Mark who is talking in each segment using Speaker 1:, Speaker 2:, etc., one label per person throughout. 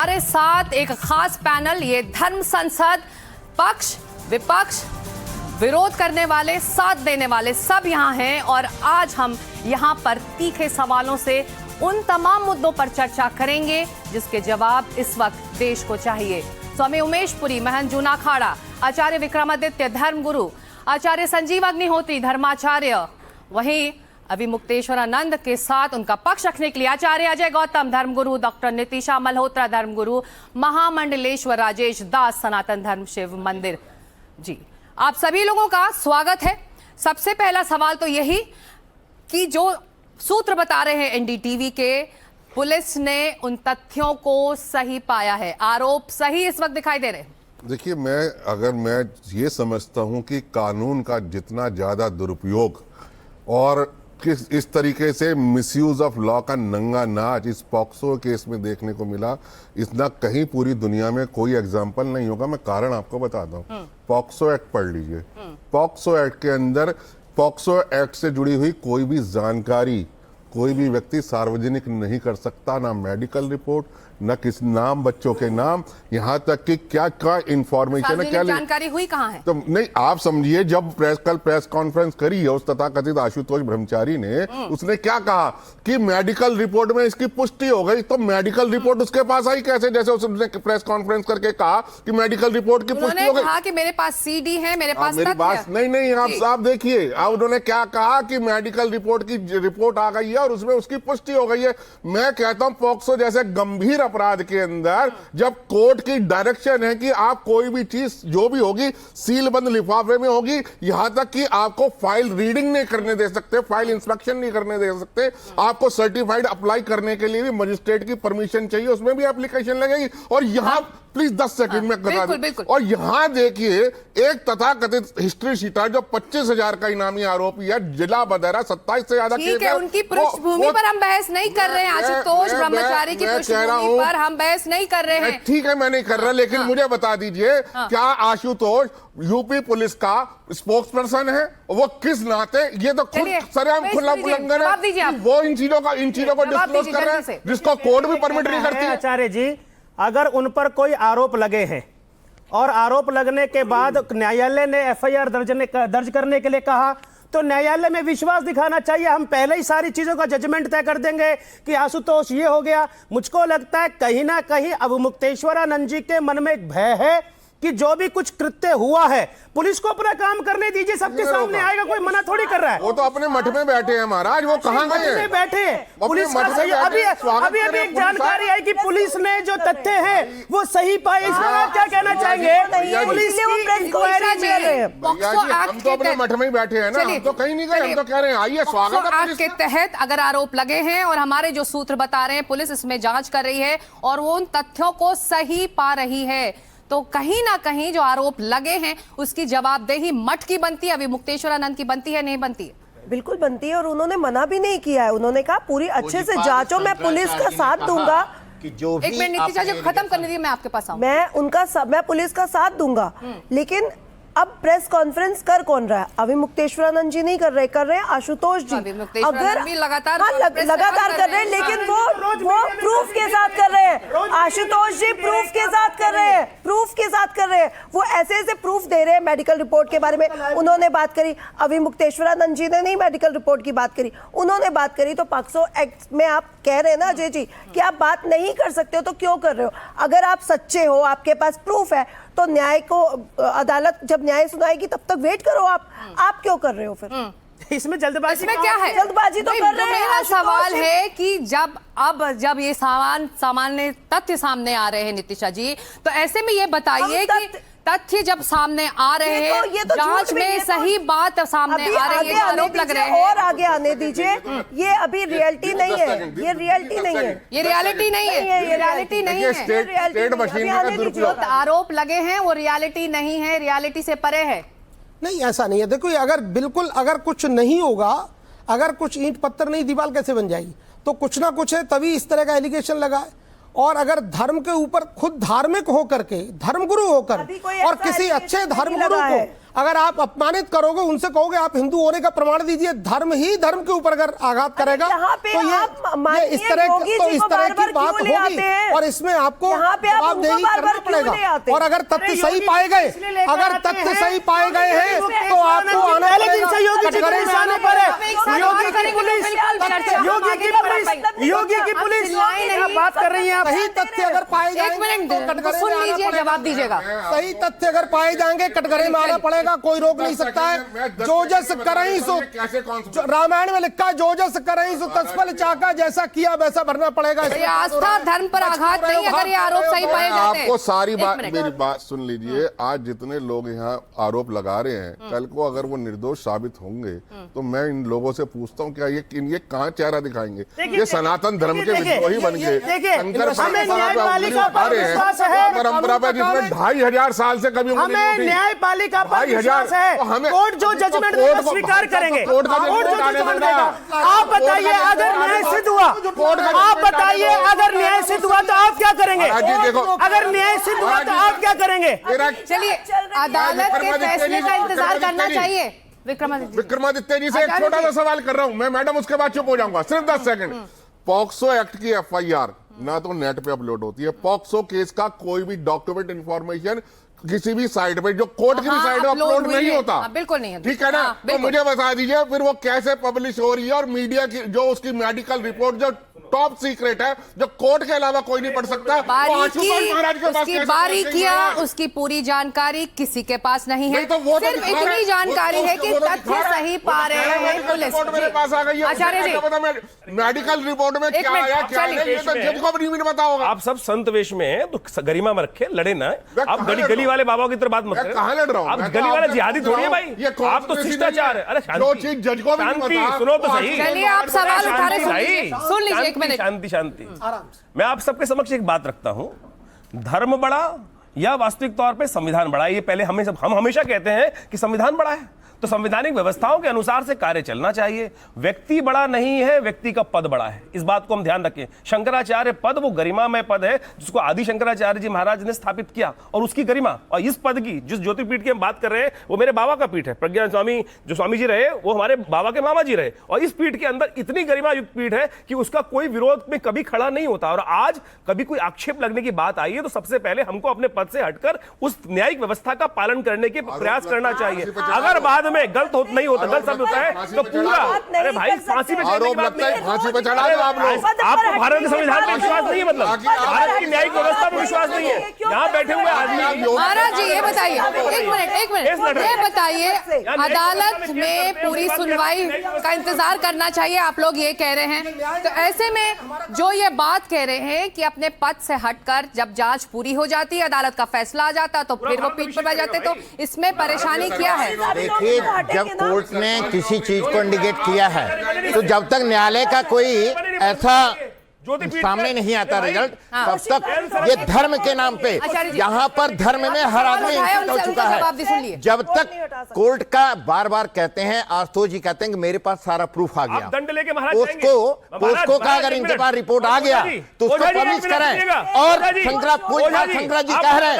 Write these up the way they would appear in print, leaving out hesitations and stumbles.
Speaker 1: हमारे साथ एक खास पैनल, ये धर्म संसद, पक्ष विपक्ष, विरोध करने वाले साथ देने वाले सब यहाँ हैं और आज हम यहाँ पर तीखे सवालों से उन तमाम मुद्दों पर चर्चा करेंगे जिसके जवाब इस वक्त देश को चाहिए। स्वामी उमेश पुरी, महंत जूना अखाड़ा, आचार्य विक्रमादित्य धर्मगुरु, आचार्य संजीव अग्निहोत्री धर्माचार्य, वहीं अविमुक्तेश्वरानंद के साथ उनका पक्ष रखने के लिए आचार्य अजय गौतम धर्मगुरु, डॉक्टर नितिशा मल्होत्रा धर्मगुरु, महामंडलेश्वर राजेश दास सनातन धर्म शिव मंदिर। जी, आप सभी लोगों का स्वागत है। सबसे पहला सवाल तो यही कि जो सूत्र बता रहे हैं एनडीटीवी के, पुलिस ने उन तथ्यों को सही पाया है, आरोप सही इस वक्त दिखाई दे रहे हैं।
Speaker 2: देखिए, मैं ये समझता हूं कि कानून का जितना ज्यादा दुरुपयोग और किस इस तरीके से मिसयूज ऑफ लॉ का नंगा नाच इस पॉक्सो केस में देखने को मिला, इतना कहीं पूरी दुनिया में कोई एग्जाम्पल नहीं होगा। मैं कारण आपको बताता हूँ। पॉक्सो एक्ट पढ़ लीजिए। पॉक्सो एक्ट के अंदर पॉक्सो एक्ट से जुड़ी हुई कोई भी जानकारी कोई भी व्यक्ति सार्वजनिक नहीं कर सकता, ना मेडिकल रिपोर्ट, न किस नाम, बच्चों के नाम, यहाँ तक कि क्या क्या इंफॉर्मेशन है, क्या
Speaker 1: जानकारी हुई कहाँ है।
Speaker 2: तो नहीं, आप समझिए, जब कल प्रेस कॉन्फ्रेंस करी है उस तथाकथित आशुतोष ब्रह्मचारी ने, उसने क्या कहा कि मेडिकल रिपोर्ट में इसकी पुष्टि हो गई। तो मेडिकल रिपोर्ट उसके पास आई कैसे? जैसे उसने प्रेस कॉन्फ्रेंस करके कहा कि मेडिकल रिपोर्ट की पुष्टि हो गई।
Speaker 1: कहा कि मेरे पास सीडी है, मेरे पास
Speaker 2: मेरी बात नहीं, आप देखिए, अब उन्होंने क्या कहा कि मेडिकल रिपोर्ट की रिपोर्ट आ गई है और उसमें उसकी पुष्टि हो गई है। मैं कहता हूं पॉक्सो जैसे गंभीर अपराध के अंदर जब कोर्ट की डायरेक्शन है कि आप कोई भी चीज जो भी होगी सील बंद लिफाफे में होगी, यहां तक कि आपको फाइल रीडिंग नहीं करने दे सकते, फाइल इंस्पेक्शन नहीं करने दे सकते, आपको सर्टिफाइड अप्लाई करने के लिए भी मजिस्ट्रेट की परमिशन चाहिए, उसमें भी एप्लीकेशन लगेगी। और यहां प्लीज 10 सेकंड में बता दूं, और यहां देखिए एक तथाकथित हिस्ट्री शीटर जो 25,000 का इनामी आरोपी है, जिला बदरा 27 से ज्यादा केस है।
Speaker 1: उनकी पृष्ठभूमि पर हम बहस नहीं कर रहे हैं, आशुतोष ब्रह्मचारी की पृष्ठभूमि पर हम बहस नहीं कर रहे हैं।
Speaker 2: ठीक है, मैं नहीं कर रहा, लेकिन मुझे बता दीजिए, क्या आशुतोष यूपी पुलिस का स्पोक्स पर्सन है? वो किस नाते? ये तो खुद सरेआम खुला उल्लंघन है। वो इन चीजों को डिस्क्लोज कर रहे हैं जिसको कोर्ट भी परमिट नहीं करती है।
Speaker 3: आचार्य जी, अगर उन पर कोई आरोप लगे हैं और आरोप लगने के बाद न्यायालय ने एफआईआर दर्ज करने के लिए कहा, तो न्यायालय में विश्वास दिखाना चाहिए। हम पहले ही सारी चीजों का जजमेंट तय कर देंगे कि आशुतोष ये हो गया। मुझको लगता है कहीं ना कहीं अविमुक्तेश्वरानंद जी के मन में एक भय है कि जो भी कुछ कृत्य हुआ है, पुलिस को अपना काम करने दीजिए, सबके सामने आएगा, कोई मना थोड़ी कर रहा है।
Speaker 2: वो तो अपने मठ में बैठे हैं महाराज, वो कहां गए हैं?
Speaker 3: बैठे पुलिस का सही। अभी एक जानकारी आई कि पुलिस ने जो तथ्य है वो सही पाए। इसमें आप क्या कहना चाहेंगे? पुलिस की इंक्वायरी चल रही है।
Speaker 2: हम तो अपने मठ में ही बैठे हैं ना, हम तो कहीं नहीं गए, हम तो कह रहे हैं आइए, स्वागत है।
Speaker 1: के तहत अगर आरोप लगे हैं और हमारे जो सूत्र बता रहे हैं पुलिस इसमें जांच कर रही है और वो उन तथ्यों को सही पा रही है, तो कहीं ना कहीं जो आरोप लगे हैं उसकी जवाबदेही मठ की बनती है, अविमुक्तेश्वरानंद की बनती है, नहीं बनती है?
Speaker 4: बिल्कुल बनती है, और उन्होंने मना भी नहीं किया है। उन्होंने कहा पूरी अच्छे से जांचो, मैं पुलिस का साथ दूंगा।
Speaker 1: एक मिनट नितिशा जी, खत्म करने दीजिए, मैं आपके पास आऊं।
Speaker 4: मैं पुलिस का साथ दूंगा, लेकिन अब प्रेस कॉन्फ्रेंस कर कौन रहा है? अविमुक्तेश्वरानंद जी नहीं कर रहे हैं आशुतोष जी।
Speaker 1: अगर लगातार
Speaker 4: कर रहे हैं, लेकिन वो प्रूफ के साथ कर रहे हैं। आशुतोष जी प्रूफ के साथ कर रहे हैं, वो ऐसे प्रूफ दे रहे हैं। मेडिकल रिपोर्ट के बारे में उन्होंने बात करी, अविमुक्तेश्वरानंद जी ने नहीं मेडिकल रिपोर्ट की बात करी, उन्होंने बात करी। तो पॉक्सो एक्ट में आप कह रहे हैं ना अजय जी कि आप बात नहीं कर सकते हो, तो क्यों कर रहे हो? अगर आप सच्चे हो, आपके पास प्रूफ है, तो न्याय को अदालत जब न्याय सुनाएगी तब तक वेट करो। आप क्यों कर रहे हो फिर?
Speaker 3: इसमें जल्दबाजी
Speaker 4: में क्या है? जल्दबाजी तो कर रहे हैं।
Speaker 1: मेरा सवाल है कि जब ये सामान्य तथ्य सामने आ रहे हैं नितिशा जी, तो ऐसे में ये बताइए कि तथ्य जब सामने आ रहे हैं, जांच में सही बात सामने आ रही है, आरोप लग रहे हैं,
Speaker 4: और आगे आने दीजिए। ये अभी रियलिटी नहीं है, ये रियलिटी नहीं है,
Speaker 1: ये रियलिटी नहीं है, ये रियलिटी नहीं है।
Speaker 2: स्टेट मशीन का दुरुपयोग,
Speaker 1: आरोप लगे हैं वो रियलिटी नहीं है, रियलिटी से परे है।
Speaker 5: नहीं, ऐसा नहीं है। देखो, अगर कुछ नहीं होगा, अगर कुछ ईंट पत्थर नहीं दीवार कैसे बन जाएगी? तो कुछ ना कुछ है, तभी इस तरह का एलिगेशन लगा है। और अगर धर्म के ऊपर खुद धार्मिक होकर के, धर्मगुरु होकर और किसी अच्छे धर्मगुरु को अगर आप अपमानित करोगे, उनसे कहोगे आप हिंदू होने का प्रमाण दीजिए, धर्म ही धर्म के ऊपर अगर आघात करेगा
Speaker 4: यहाँ पे
Speaker 5: तो ये इस तरह की बात होगी और इसमें आपको जवाबदेही करना पड़ेगा। और अगर तथ्य सही पाए गए, अगर तथ्य सही पाए गए हैं तो आपको आना पड़ेगा।
Speaker 3: योगी की पुलिस बात कर रही है।
Speaker 5: सही तथ्य अगर पाए
Speaker 1: एक मिनट सुन लीजिए, जवाब दीजिएगा।
Speaker 5: सही तथ्य अगर पाए जाएंगे कटघरे में आना पड़ेगा, कोई रोक नहीं सकता है। जो जस करई सो, रामायण में लिखा, जो जस करई सो तत्फल चाका, जैसा किया वैसा भरना पड़ेगा।
Speaker 1: ये आस्था धर्म पर आघात नहीं, अगर ये आरोप सही पाए जाते हैं।
Speaker 2: आपको सारी बात, मेरी बात सुन लीजिए। आज जितने लोग यहाँ आरोप लगा रहे हैं, कल को अगर वो निर्दोष साबित होंगे तो मैं इन लोगों से पूछता हूँ, क्या ये कहाँ चेहरा दिखाएंगे? ये सनातन धर्म के विद्रोही बन गए, शंकर परंपरा पर जिसमें 2500 साल से कभी
Speaker 3: हमें न्यायपालिका पर विश्वास है। कोर्ट जो जजमेंट देगा स्वीकार करेंगे। कोर्ट जो जजमेंट देगा, आप बताइए अगर न्याय सिद्ध हुआ, आप बताइए अगर न्याय सिद्ध हुआ तो आप क्या करेंगे? अगर न्याय सिद्ध हुआ तो आप क्या करेंगे?
Speaker 1: चलिए, अदालत के फैसले का इंतजार करना चाहिए।
Speaker 2: विक्रमादित्य जी से एक छोटा सा सवाल कर रहा हूं मैं, मैडम, उसके बाद चुप हो जाऊंगा, सिर्फ 10 सेकंड। पॉक्सो एक्ट की FIR ना तो नेट पे अपलोड होती है, पॉक्सो केस का कोई भी डॉक्यूमेंट इंफॉर्मेशन किसी भी साइट पे, जो कोर्ट की भी साइट पे अपलोड नहीं होता।
Speaker 1: बिल्कुल नहीं,
Speaker 2: ठीक है ना? तो मुझे बता दीजिए फिर वो कैसे पब्लिश हो रही है, और मीडिया की जो उसकी मेडिकल रिपोर्ट जो टॉप सीक्रेट है, जो कोर्ट के अलावा कोई नहीं पढ़ सकता,
Speaker 1: उसकी बारीकियां, उसकी पूरी जानकारी किसी के पास नहीं है। सिर्फ इतनी जानकारी है कि तथ्य सही पा रहे हैं पुलिस।
Speaker 2: मेरे पास आ गई है,
Speaker 1: आचार्य जी,
Speaker 2: मेडिकल रिपोर्ट में क्या आया क्या नहीं, ये तो जिनको भी नहीं पता होगा।
Speaker 6: आप सब संत वेश में हैं तो गरिमा में रखे, लड़े ना। आप गली वाले बाबा की तरह बात मत करें।
Speaker 2: कहां लड़ रहा हूं?
Speaker 6: आप गली वाले जिहादी थोड़ी है भाई, आप तो शिष्टाचार है। अरे शांति,
Speaker 2: जज को
Speaker 6: शांति, सुनो तो सही।
Speaker 1: चलिए, आप सवाल उठा रहे, सुन लीजिए एक मिनट।
Speaker 6: शांति शांति। मैं आप सबके समक्ष एक बात रखता हूं, धर्म बड़ा या वास्तविक तौर पे संविधान बड़ा है? ये पहले हम हमेशा कहते हैं कि संविधान बड़ा है, तो संवैधानिक व्यवस्थाओं के अनुसार से कार्य चलना चाहिए। व्यक्ति बड़ा नहीं है, व्यक्ति का पद बड़ा है, इस बात को हम ध्यान रखें। शंकराचार्य पद वो गरिमामय पद है जिसको आदि शंकराचार्य जी महाराज ने स्थापित किया, और उसकी गरिमा, और इस पद की, जिस ज्योतिपीठ की हम बात कर रहे हैं, वो मेरे बाबा का पीठ है। प्रज्ञान स्वामी जो स्वामी जी रहे वो हमारे बाबा के मामा जी रहे, और इस पीठ के अंदर इतनी गरिमा युक्त पीठ है कि उसका कोई विरोध में कभी खड़ा नहीं होता। और आज कभी कोई आक्षेप लगने की बात आई है तो सबसे पहले हमको अपने पद से हटकर उस न्यायिक व्यवस्था का पालन करने के प्रयास करना चाहिए। अगर बाद में गलत नहीं होता, गलत शब्द होता है तो पूरा, अरे भाई फांसी पे चढ़ने की बात नहीं है।
Speaker 2: फांसी पे चढ़ा दो आप लोग।
Speaker 6: आपको भारत के संविधान पर विश्वास नहीं है, मतलब भारत की न्यायिक व्यवस्था पर विश्वास नहीं है। यहाँ बैठे हुए आदमी।
Speaker 1: महाराज जी ये बताइए, एक मिनट, ये बताइए, अदालत में पूरी सुनवाई का इंतजार करना चाहिए, आप लोग ये कह रहे हैं, तो ऐसे में जो ये बात कह रहे हैं कि अपने पद से हटकर जब जांच पूरी हो जाती है, अदालत का फैसला आ जाता तो फिर वो पीठ पर बैठ जाते, तो इसमें परेशानी क्या है?
Speaker 7: देखिए, जब कोर्ट ने किसी चीज को इंडिकेट किया है तो जब तक न्यायालय का कोई ऐसा सामने नहीं आता रिजल्ट, तब तक ये धर्म के नाम पे यहाँ पर धर्म में हर आदमी हो चुका है। जब तक कोर्ट का बार बार कहते हैं, आशुतोष जी कहते हैं कि मेरे पास सारा प्रूफ आ गया, उसको का अगर इनके पास रिपोर्ट आ गया तो उसको पब्लिश करें। और शंकरा जी कह रहे हैं,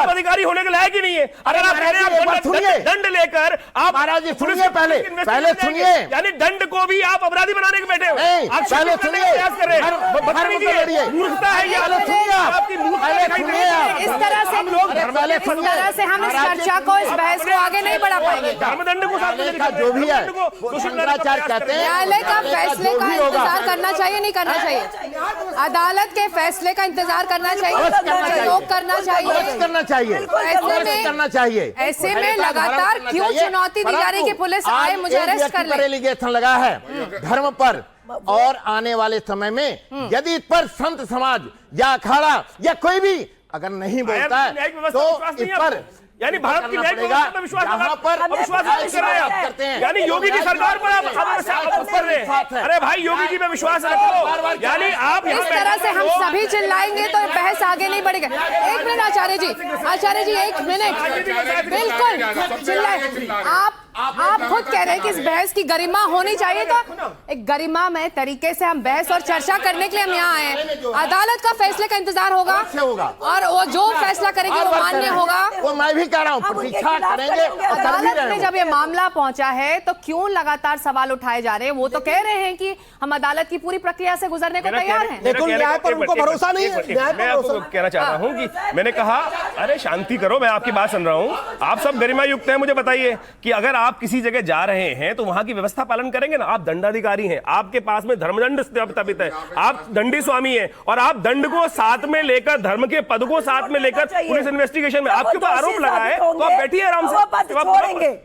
Speaker 6: अधिकारी होने के लायक ही नहीं है। अगर आप कह रहे हैं दंड लेकर, आप
Speaker 7: महाराज जी सुनिए, पहले सुनिए,
Speaker 6: यानी दंड को भी आप अपराधी बनाने के बैठे हो।
Speaker 7: आप पहले सुनिए,
Speaker 6: मूर्खता है ये, आपकी
Speaker 1: इस तरह से हम इस चर्चा को, इस बहस को आगे नहीं बढ़ा पाएंगे।
Speaker 6: धर्मदंड को
Speaker 7: जो भी है शंकराचार्य कहते हैं,
Speaker 1: न्यायालय का फैसले का इंतजार करना चाहिए, नहीं करना चाहिए? अदालत के फैसले का इंतजार करना चाहिए, सहयोग करना चाहिए। ऐसे में लगातार क्यों चुनौती दी जा रही कि पुलिस आए मुझे अरेस्ट कर ले?
Speaker 7: एलिगेशन लगा है धर्म पर, और आने वाले समय में यदि इस पर संत समाज या अखाड़ा या कोई भी अगर नहीं बोलता है तो इस पर,
Speaker 6: यानी भारत की न्यायिक व्यवस्था पर विश्वास कर रहे हैं, यानी योगी की सरकार पर आप कर रहे हैं। अरे भाई, योगी जी पे विश्वास रखो, यानी आप
Speaker 1: इस तरह से हम सभी चिल्लाएंगे तो बहस आगे नहीं बढ़ेगा। एक मिनट आचार्य जी, एक मिनट, बिल्कुल चिल्लाए। आप आप खुद कह रहे हैं कि इस बहस की गरिमा होनी चाहिए, तो एक गरिमामय तरीके से हम बहस और चर्चा करने के लिए हम यहाँ आए हैं। अदालत का फैसले का इंतजार होगा और वो जो फैसला करेगी वो मान्य होगा।
Speaker 7: वो मैं भी कह रहा हूँ, प्रतीक्षा करेंगे।
Speaker 1: अदालत में जब ये मामला पहुंचा है तो क्यों लगातार सवाल उठाए जा रहे हैं? वो तो कह रहे हैं कि हम अदालत की पूरी प्रक्रिया से गुजरने को तैयार हैं।
Speaker 5: देखो, न्याय पर उनको भरोसा नहीं है।
Speaker 6: मैं आपको कहना चाह रहा हूँ कि मैंने कहा अरे शांति करो, मैं आपकी बात सुन रहा हूँ। आप सब गरिमा युक्त हैं। मुझे बताइए कि अगर आप किसी जगह जा रहे हैं तो वहां की व्यवस्था पालन करेंगे ना। आप दंडाधिकारी हैं, आपके पास में धर्मदंड स्थापित है, आप दंडी स्वामी हैं और आप दंड को साथ में लेकर, धर्म के पद को साथ में लेकर पुलिस इन्वेस्टिगेशन में आपके ऊपर आरोप लगा है तो आप बैठिए आराम से,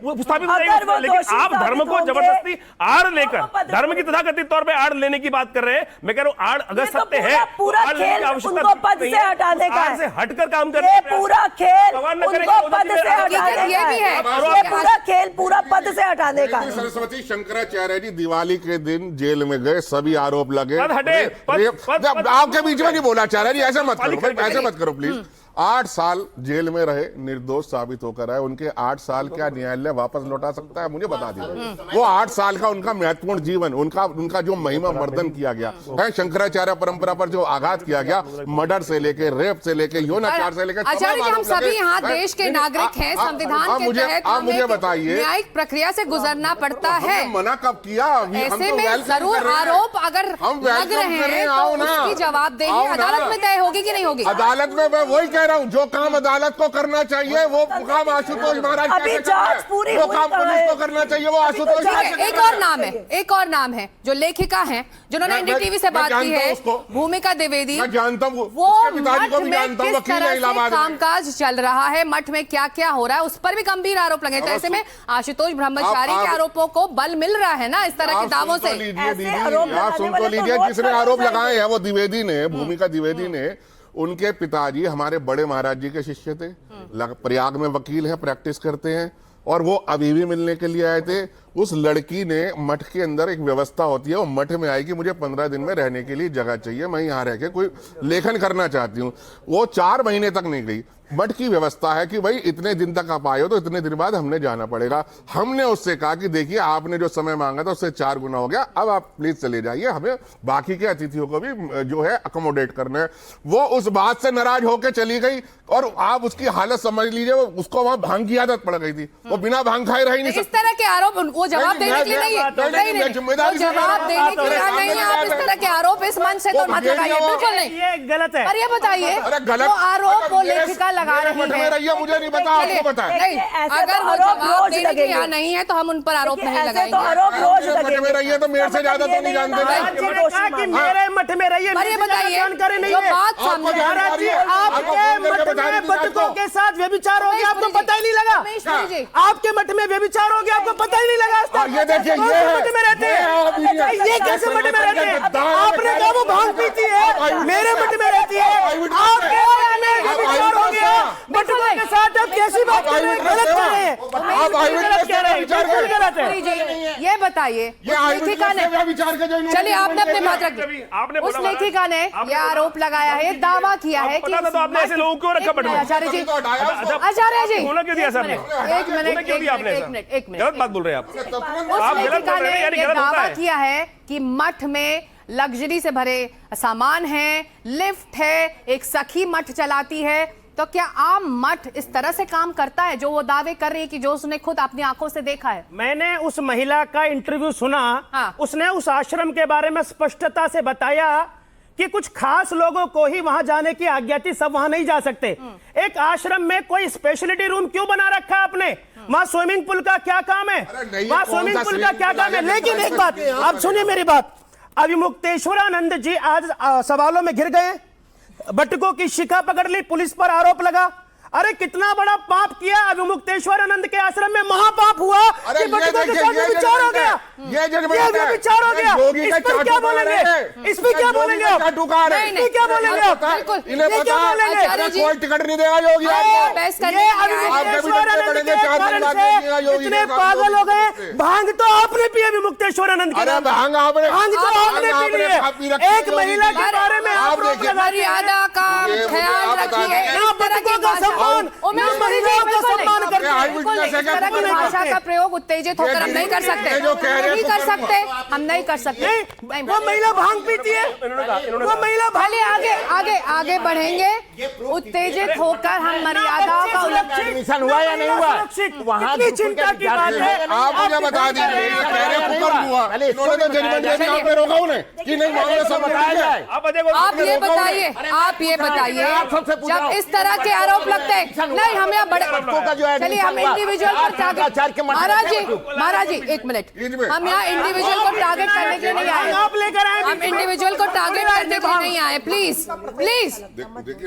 Speaker 6: वो स्थापित नहीं। लेकिन आप धर्म को जबरदस्ती आड़ लेकर, धर्म की तथाकथित तौर पर आड़ लेने की बात कर रहे हैं। मैं कह रहा हूं आड़ अगर सत्य है,
Speaker 4: पूरा खेल उनको पद से हटाने का है,
Speaker 6: हटकर काम करने
Speaker 4: ये पूरा खेल उनको पद से हटाने का है, ये पूरा खेल पूरा पद से हटाने का है।
Speaker 2: सरस्वती शंकराचार्य जी दिवाली के दिन जेल में गए, सभी आरोप लगे। आपके बीच में नहीं बोला आचार्य जी, ऐसे मत करो, ऐसे मत करो प्लीज। 8 साल जेल में रहे, निर्दोष साबित होकर आए। उनके 8 साल क्या न्यायालय वापस लौटा सकता है? मुझे बता दीजिए। वो 8 साल का उनका महत्वपूर्ण जीवन, उनका जो महिमा मर्दन किया गया है, शंकराचार्य परंपरा पर जो आघात किया गया, मर्डर से लेके, रेप से लेके, यौनाचार से लेकर,
Speaker 1: आचार्य जी हम सभी यहाँ देश के नागरिक हैं, संविधान के तहत
Speaker 2: आप मुझे बताइए,
Speaker 1: न्यायिक प्रक्रिया से गुजरना पड़ता है।
Speaker 2: मना कब किया?
Speaker 1: ऐसे में जरूर आरोप अगर लग रहे हैं तो उसकी जवाबदेही अदालत में तय होगी कि नहीं होगी?
Speaker 2: अदालत में मैं वही कह रहा हूं, जो काम अदालत को करना चाहिए वो काम आशुतोष महाराज
Speaker 4: अभी जांच पूरी
Speaker 2: वो काम पुलिस को करना चाहिए, वो आशुतोष।
Speaker 1: एक और नाम है, एक और नाम है जो लेखिका हैं, जिन्होंने एनडीटीवी से बात की है, भूमिका द्विवेदी।
Speaker 2: मैं जानता हूं,
Speaker 1: वो
Speaker 2: पिताजी को भी जानता हूं, वकील है इलाहाबाद में।
Speaker 1: कामकाज चल रहा है, मठ में क्या क्या हो रहा है उस पर भी गंभीर आरोप लगे। तो ऐसे में आशुतोष ब्रह्मचारी के आरोपों को बल मिल रहा है ना इस तरह के दावों से?
Speaker 2: आप सुन तो लीजिए, जिसने आरोप लगाए हैं वो द्विवेदी ने, भूमिका द्विवेदी ने। उनके पिताजी हमारे बड़े महाराज जी के शिष्य थे, प्रयाग में वकील हैं, प्रैक्टिस करते हैं, और वो अभी भी मिलने के लिए आए थे। उस लड़की ने, मठ के अंदर एक व्यवस्था होती है, वो मठ में आई कि मुझे 15 दिन में रहने के लिए जगह चाहिए, मैं यहाँ रह के कोई लेखन करना चाहती हूँ। वो 4 महीने तक नहीं गई। मठ की व्यवस्था है कि भाई इतने दिन तक आप आए हो तो इतने दिन बाद हमने जाना पड़ेगा। हमने उससे कहा कि देखिए आपने जो समय मांगा था उससे 4 गुना हो गया, अब आप प्लीज चले जाइए, हमें बाकी के अतिथियों को भी जो है अकोमोडेट करना है। वो उस बात से नाराज होकर चली गई और आप उसकी हालत समझ लीजिए, उसको वहां भांग की आदत पड़ गई थी, वो बिना भांग खाए रह ही नहीं सकती।
Speaker 1: इस तरह के आरोप वो जवाब देने के लिए नहीं है, जवाब देने के लिए नहीं है। आप इस तरह के आरोप इस मंच से तो मत लगाइए, बिल्कुल नहीं,
Speaker 3: ये गलत है।
Speaker 1: और ये बताइए,
Speaker 2: गलत
Speaker 1: आरोप वो लेखिका लगा रही
Speaker 2: है, मुझे नहीं पता, आपको पता है।
Speaker 1: नहीं, अगर वो जवाब देने के लिए नहीं है तो हम उन पर आरोप नहीं लगाएंगे।
Speaker 4: आरोप रोज
Speaker 2: मठ में रहिए तो मेरे से ज्यादा तो नहीं जानते।
Speaker 3: मेरे मठ में रहिए,
Speaker 1: पर ये बताइए
Speaker 3: जानकारी नहीं
Speaker 1: जो
Speaker 3: है।
Speaker 1: बात सामने
Speaker 3: महाराज जी, आपके मठ में बच्चों के साथ व्यभिचार हो गया, आपको पता ही नहीं लगा? आपके मठ में व्यभिचार हो गया, आपको पता ही नहीं लगा?
Speaker 2: ये देखिए, ये
Speaker 3: मठ में रहते हैं, ये कैसे मठ में रहते हैं? आपने कहा वो भांग पीती है, मेरे मठ में रहती है, आपके मठ में व्यभिचार हो गया, बटुकों के साथ आप कैसी बात कर रहे हैं? गलत कर रहे हैं आप,
Speaker 1: ये बताइए, लेखिका ने, चलिए आपने अपनी बात रखी, उस लेखिका ने ये आरोप लगाया है, दावा किया है कि
Speaker 6: आपने ऐसे लोगों को रखा बटुआ।
Speaker 1: आचार्य जी, आचार्य जी,
Speaker 6: होना क्यों दिया सर?
Speaker 1: एक मिनट,
Speaker 6: गलत बात बोल रहे हैं आप।
Speaker 1: उस लेखिका ने ये दावा किया है कि मठ में लग्जरी से भरे सामान है, लिफ्ट है, एक सखी मठ चलाती है। तो क्या आम मठ इस तरह से काम करता है जो वो दावे कर रही है कि जो उसने खुद अपनी आंखों से देखा है?
Speaker 3: मैंने उस महिला का इंटरव्यू सुना।
Speaker 1: हाँ।
Speaker 3: उसने उस आश्रम के बारे में स्पष्टता से बताया कि कुछ खास लोगों को ही वहां जाने की आज्ञा थी, सब वहां नहीं जा सकते। एक आश्रम में कोई स्पेशलिटी रूम क्यों बना रखा है आपने? वहां स्विमिंग पूल का क्या काम है? वहां स्विमिंग पूल का क्या काम है? लेकिन एक बात आप सुनिए मेरी बात, अभिमुक्तेश्वरानंद जी आज सवालों में घिर गए, बटुकों की शिखा पकड़ ली, पुलिस पर आरोप लगा। अरे कितना बड़ा पाप किया अभिमुक्तेश्वरानंद के आश्रम में, महापाप हुआ कि बटुकों के साथ विचार हो गया, ये विचार हो गया। इस पर क्या बोलेंगे? इस पर क्या बोलेंगे आप? नहीं क्या बोलेंगे आप? ये क्या बोलेंगे?
Speaker 2: कोई टिकट नहीं देगा योगी आपको।
Speaker 3: इतने पागल हो गए। भांग तो आपने पी अभिमुक्तेश्वरानंद के, भांग तो आपने पी ली। एक महिला के बारे में आप
Speaker 1: मर्यादा का ख्याल रखिए।
Speaker 3: सम्मान, महिलाओं का सम्मान करते हैं।
Speaker 2: witness है
Speaker 1: इस तरह की भाषा का प्रयोग उत्तेजित होकर हम नहीं कर सकते,
Speaker 2: ये जो कह रहे हैं
Speaker 1: नहीं कर सकते, हम नहीं कर सकते।
Speaker 3: वो महिला भांग पीती है, वो महिला
Speaker 1: भले आगे आगे आगे बढ़ेंगे, उत्तेजित होकर हम मर्यादाओं का उल्लंघन।
Speaker 7: एडमिशन हुआ या नहीं हुआ वहां
Speaker 3: कितनी चिंता की बात है।
Speaker 2: आप मुझे बता दीजिए, हुक्म हुआ, इन्होंने तो जजमेंट दे दिया, आपने रोका उन्हें कि नहीं मामला सब बताया जाए।
Speaker 1: आप ये बताइए, आप ये बताइए, जब इस तरह के आरोप लगते हैं, नहीं हम यहाँ बड़े, चलिए हम इंडिविजुअल पर टारगेट, महाराज जी एक मिनट, हम यहाँ इंडिविजुअल को टारगेट करने के लिए नहीं आए,
Speaker 3: आप लेकर आए,
Speaker 1: हम इंडिविजुअल को टारगेट करने के लिए नहीं आए, प्लीज प्लीज।
Speaker 2: देखिए